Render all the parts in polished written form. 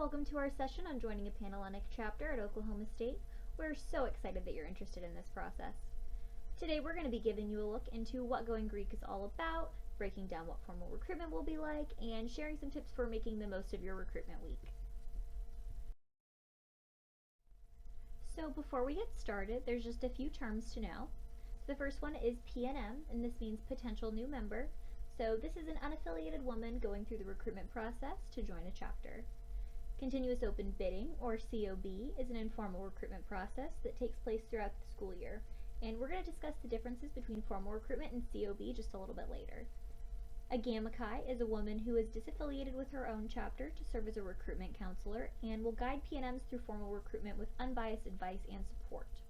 Welcome to our session on joining a Panhellenic chapter at Oklahoma State. We're so excited that you're interested in this process. Today we're going to be giving you a look into what Going Greek is all about, breaking down what formal recruitment will be like, and sharing some tips for making the most of your recruitment week. So before we get started, there's just a few terms to know. So the first one is PNM, and this means potential new member. So this is an unaffiliated woman going through the recruitment process to join a chapter. Continuous open bidding, or COB, is an informal recruitment process that takes place throughout the school year, and we're going to discuss the differences between formal recruitment and COB just a little bit later. A Gamma Chi is a woman who is disaffiliated with her own chapter to serve as a recruitment counselor and will guide PNMs through formal recruitment with unbiased advice and support.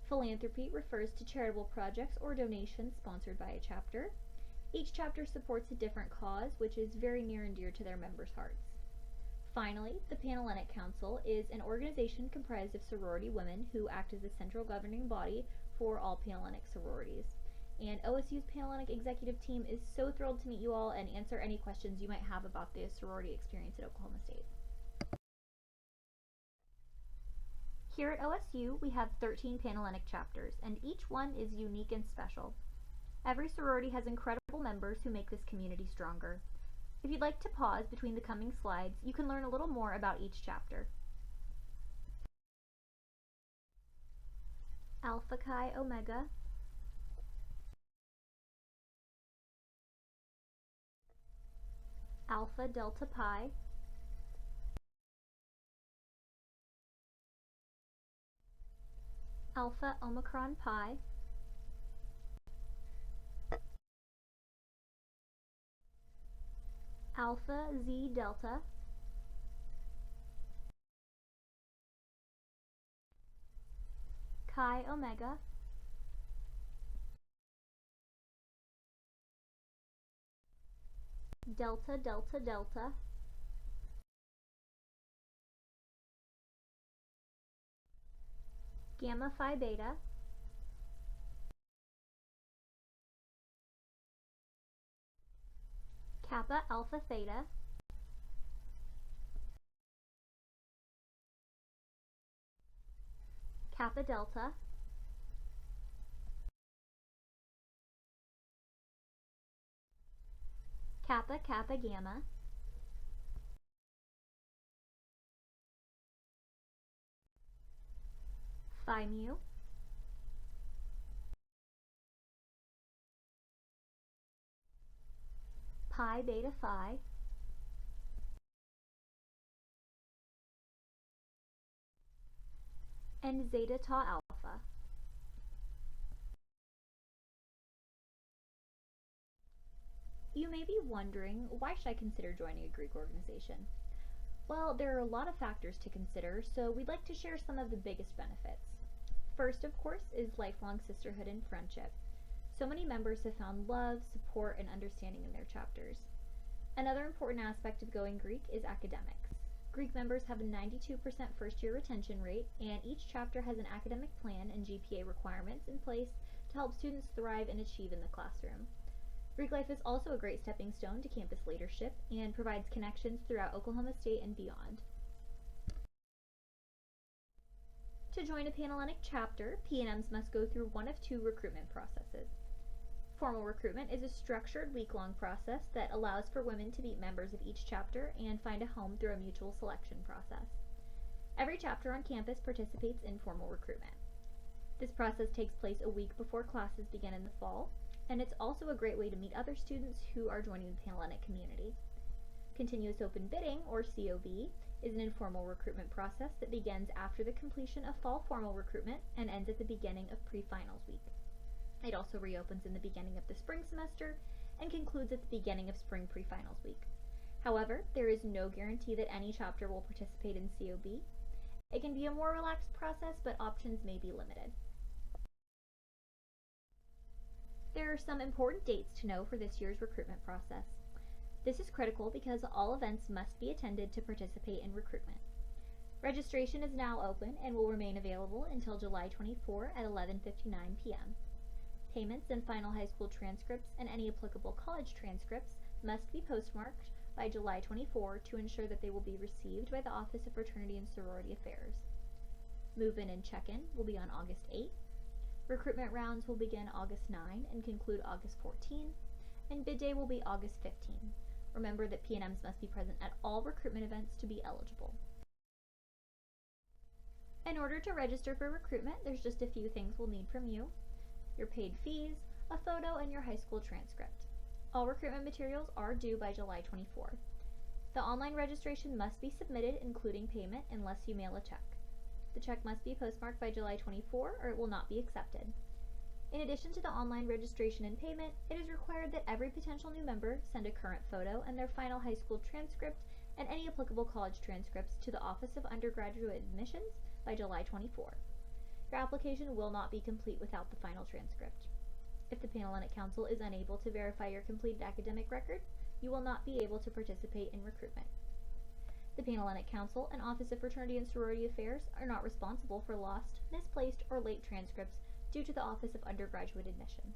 Philanthropy refers to charitable projects or donations sponsored by a chapter. Each chapter supports a different cause, which is very near and dear to their members' hearts. Finally, the Panhellenic Council is an organization comprised of sorority women who act as the central governing body for all Panhellenic sororities. And OSU's Panhellenic executive team is so thrilled to meet you all and answer any questions you might have about the sorority experience at Oklahoma State. Here at OSU, we have 13 Panhellenic chapters, and each one is unique and special. Every sorority has incredible members who make this community stronger. If you'd like to pause between the coming slides, you can learn a little more about each chapter. Alpha Chi Omega, Alpha Delta Pi, Alpha Omicron Pi, Alpha Zeta Delta, Chi Omega, Delta Delta Delta, Gamma Phi Beta, Kappa Alpha Theta, Kappa Delta, Kappa Kappa Gamma, Phi Mu, Pi Beta Phi, and Zeta Tau Alpha. You may be wondering, why should I consider joining a Greek organization? Well, there are a lot of factors to consider, so we'd like to share some of the biggest benefits. First, of course, is lifelong sisterhood and friendship. So many members have found love, support, and understanding in their chapters. Another important aspect of going Greek is academics. Greek members have a 92% first-year retention rate, and each chapter has an academic plan and GPA requirements in place to help students thrive and achieve in the classroom. Greek life is also a great stepping stone to campus leadership and provides connections throughout Oklahoma State and beyond. To join a Panhellenic chapter, PNMs must go through one of two recruitment processes. Formal recruitment is a structured week-long process that allows for women to meet members of each chapter and find a home through a mutual selection process. Every chapter on campus participates in formal recruitment. This process takes place a week before classes begin in the fall, and it's also a great way to meet other students who are joining the Panhellenic community. Continuous open bidding, or COB, is an informal recruitment process that begins after the completion of fall formal recruitment and ends at the beginning of pre-finals week. It also reopens in the beginning of the spring semester and concludes at the beginning of spring pre-finals week. However, there is no guarantee that any chapter will participate in COB. It can be a more relaxed process, but options may be limited. There are some important dates to know for this year's recruitment process. This is critical because all events must be attended to participate in recruitment. Registration is now open and will remain available until July 24 at 11:59 p.m. Payments and final high school transcripts and any applicable college transcripts must be postmarked by July 24 to ensure that they will be received by the Office of Fraternity and Sorority Affairs. Move-in and check-in will be on August 8. Recruitment rounds will begin August 9 and conclude August 14, and bid day will be August 15. Remember that P&Ms must be present at all recruitment events to be eligible. In order to register for recruitment, there's just a few things we'll need from you: your paid fees, a photo, and your high school transcript. All recruitment materials are due by July 24. The online registration must be submitted, including payment, unless you mail a check. The check must be postmarked by July 24 or it will not be accepted. In addition to the online registration and payment, it is required that every potential new member send a current photo and their final high school transcript and any applicable college transcripts to the Office of Undergraduate Admissions by July 24. Your application will not be complete without the final transcript. If the Panhellenic Council is unable to verify your completed academic record, you will not be able to participate in recruitment. The Panhellenic Council and Office of Fraternity and Sorority Affairs are not responsible for lost, misplaced, or late transcripts due to the Office of Undergraduate Admissions.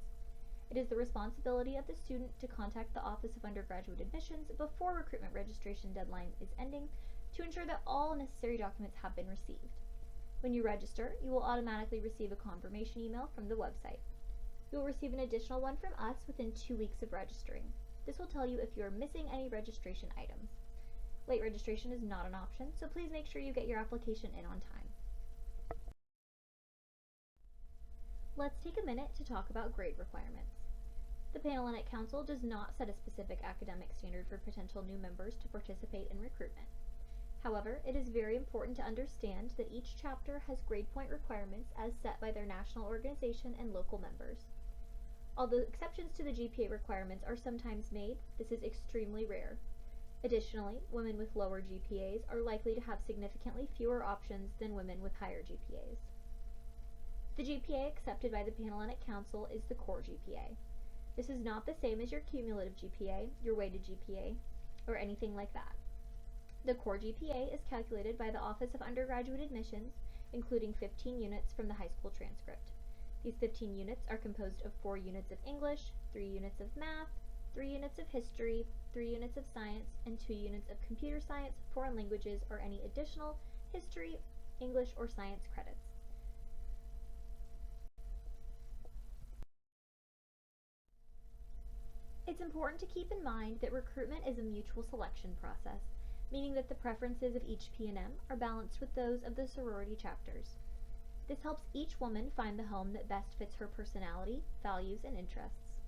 It is the responsibility of the student to contact the Office of Undergraduate Admissions before recruitment registration deadline is ending to ensure that all necessary documents have been received. When you register, you will automatically receive a confirmation email from the website. You will receive an additional one from us within 2 weeks of registering. This will tell you if you are missing any registration items. Late registration is not an option, so please make sure you get your application in on time. Let's take a minute to talk about grade requirements. The Panhellenic Council does not set a specific academic standard for potential new members to participate in recruitment. However, it is very important to understand that each chapter has grade point requirements as set by their national organization and local members. Although exceptions to the GPA requirements are sometimes made, this is extremely rare. Additionally, women with lower GPAs are likely to have significantly fewer options than women with higher GPAs. The GPA accepted by the Panhellenic Council is the core GPA. This is not the same as your cumulative GPA, your weighted GPA, or anything like that. The core GPA is calculated by the Office of Undergraduate Admissions, including 15 units from the high school transcript. These 15 units are composed of 4 units of English, 3 units of math, 3 units of history, 3 units of science, and 2 units of computer science, foreign languages, or any additional history, English, or science credits. It's important to keep in mind that recruitment is a mutual selection process, meaning that the preferences of each P&M are balanced with those of the sorority chapters. This helps each woman find the home that best fits her personality, values, and interests.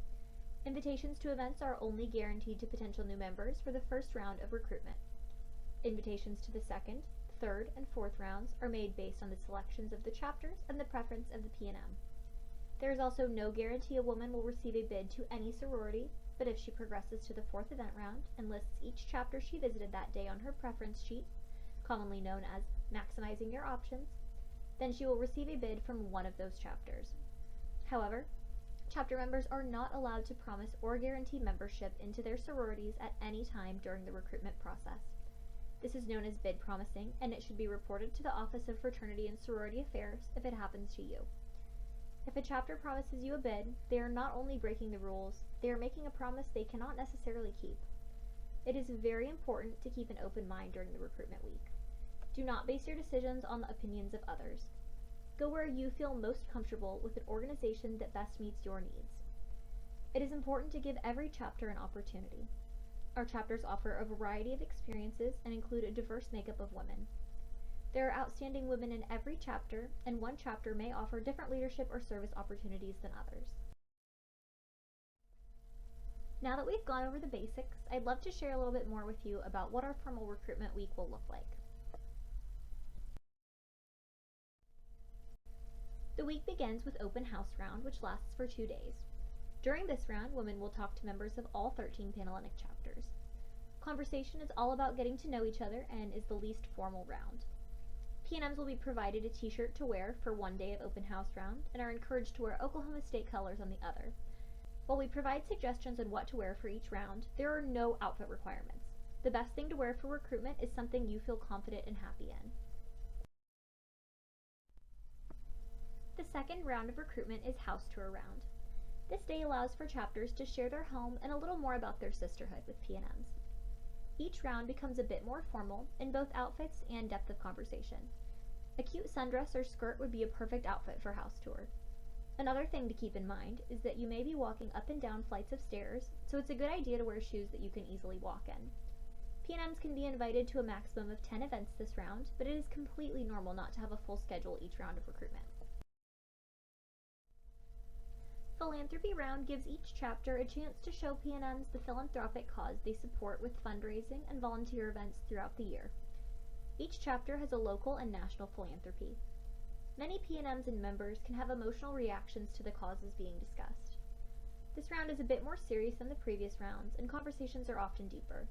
Invitations to events are only guaranteed to potential new members for the first round of recruitment. Invitations to the second, third, and fourth rounds are made based on the selections of the chapters and the preference of the P&M. There is also no guarantee a woman will receive a bid to any sorority, but if she progresses to the fourth event round and lists each chapter she visited that day on her preference sheet, commonly known as maximizing your options, then she will receive a bid from one of those chapters. However, chapter members are not allowed to promise or guarantee membership into their sororities at any time during the recruitment process. This is known as bid promising, and it should be reported to the Office of Fraternity and Sorority Affairs if it happens to you. If a chapter promises you a bid, they are not only breaking the rules, they are making a promise they cannot necessarily keep. It is very important to keep an open mind during the recruitment week. Do not base your decisions on the opinions of others. Go where you feel most comfortable with an organization that best meets your needs. It is important to give every chapter an opportunity. Our chapters offer a variety of experiences and include a diverse makeup of women. There are outstanding women in every chapter, and one chapter may offer different leadership or service opportunities than others. Now that we've gone over the basics, I'd love to share a little bit more with you about what our formal recruitment week will look like. The week begins with open house round, which lasts for 2 days. During this round, women will talk to members of all 13 Panhellenic chapters. Conversation is all about getting to know each other and is the least formal round. P&Ms will be provided a t-shirt to wear for 1 day of open house round and are encouraged to wear Oklahoma State colors on the other. While we provide suggestions on what to wear for each round, there are no outfit requirements. The best thing to wear for recruitment is something you feel confident and happy in. The second round of recruitment is house tour round. This day allows for chapters to share their home and a little more about their sisterhood with P&Ms. Each round becomes a bit more formal in both outfits and depth of conversation. A cute sundress or skirt would be a perfect outfit for house tour. Another thing to keep in mind is that you may be walking up and down flights of stairs, so it's a good idea to wear shoes that you can easily walk in. P&Ms can be invited to a maximum of 10 events this round, but it is completely normal not to have a full schedule each round of recruitment. Philanthropy round gives each chapter a chance to show P&Ms the philanthropic cause they support with fundraising and volunteer events throughout the year. Each chapter has a local and national philanthropy. Many P&Ms and members can have emotional reactions to the causes being discussed. This round is a bit more serious than the previous rounds, and conversations are often deeper.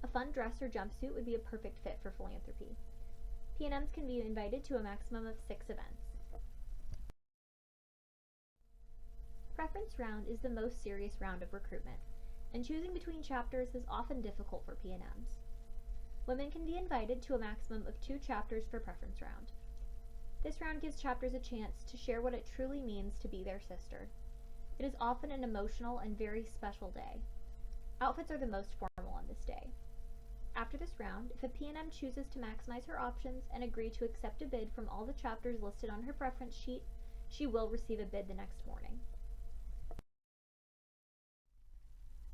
A fun dress or jumpsuit would be a perfect fit for philanthropy. P&Ms can be invited to a maximum of 6 events. Preference round is the most serious round of recruitment, and choosing between chapters is often difficult for P&Ms. Women can be invited to a maximum of 2 chapters for preference round. This round gives chapters a chance to share what it truly means to be their sister. It is often an emotional and very special day. Outfits are the most formal on this day. After this round, if a P&M chooses to maximize her options and agree to accept a bid from all the chapters listed on her preference sheet, she will receive a bid the next morning.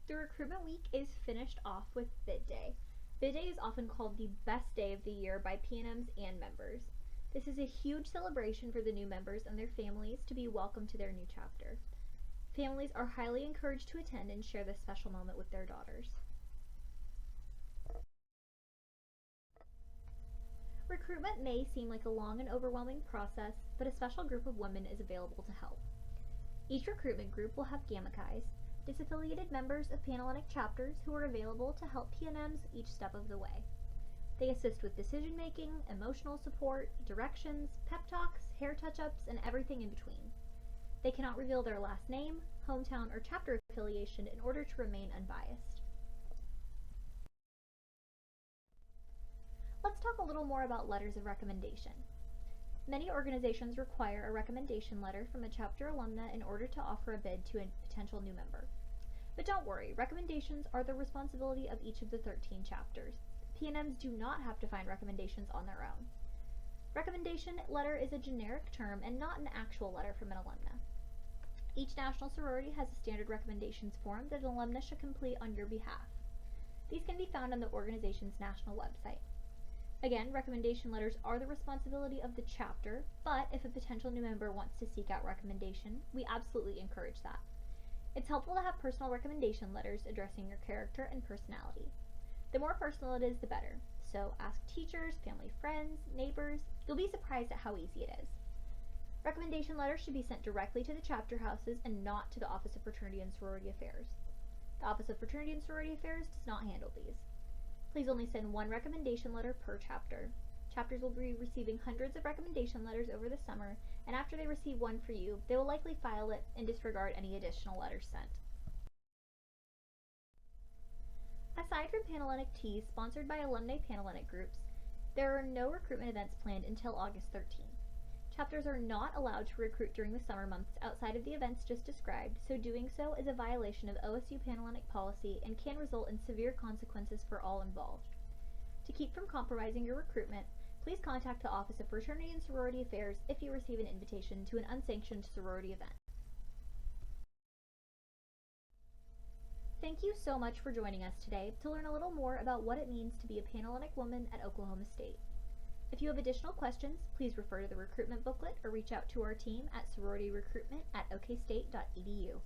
The recruitment week is finished off with bid day. Bid day is often called the best day of the year by P&Ms and members. This is a huge celebration for the new members and their families to be welcomed to their new chapter. Families are highly encouraged to attend and share this special moment with their daughters. Recruitment may seem like a long and overwhelming process, but a special group of women is available to help. Each recruitment group will have gamma chis, disaffiliated members of Panhellenic Chapters who are available to help P&Ms each step of the way. They assist with decision-making, emotional support, directions, pep talks, hair touch-ups, and everything in between. They cannot reveal their last name, hometown, or chapter affiliation in order to remain unbiased. Let's talk a little more about letters of recommendation. Many organizations require a recommendation letter from a chapter alumna in order to offer a bid to a potential new member. But don't worry, recommendations are the responsibility of each of the 13 chapters. P&Ms do not have to find recommendations on their own. Recommendation letter is a generic term and not an actual letter from an alumna. Each national sorority has a standard recommendations form that an alumna should complete on your behalf. These can be found on the organization's national website. Again, recommendation letters are the responsibility of the chapter, but if a potential new member wants to seek out recommendation, we absolutely encourage that. It's helpful to have personal recommendation letters addressing your character and personality. The more personal it is, the better. So ask teachers, family, friends, neighbors. You'll be surprised at how easy it is. Recommendation letters should be sent directly to the chapter houses and not to the Office of Fraternity and Sorority Affairs. The Office of Fraternity and Sorority Affairs does not handle these. Please only send 1 recommendation letter per chapter. Chapters will be receiving hundreds of recommendation letters over the summer, and after they receive one for you, they will likely file it and disregard any additional letters sent. Aside from Panhellenic Teas sponsored by alumni Panhellenic groups, there are no recruitment events planned until August 13th. Chapters are not allowed to recruit during the summer months outside of the events just described, so doing so is a violation of OSU Panhellenic policy and can result in severe consequences for all involved. To keep from compromising your recruitment, please contact the Office of Fraternity and Sorority Affairs if you receive an invitation to an unsanctioned sorority event. Thank you so much for joining us today to learn a little more about what it means to be a Panhellenic woman at Oklahoma State. If you have additional questions, please refer to the recruitment booklet or reach out to our team at sororityrecruitment@okstate.edu.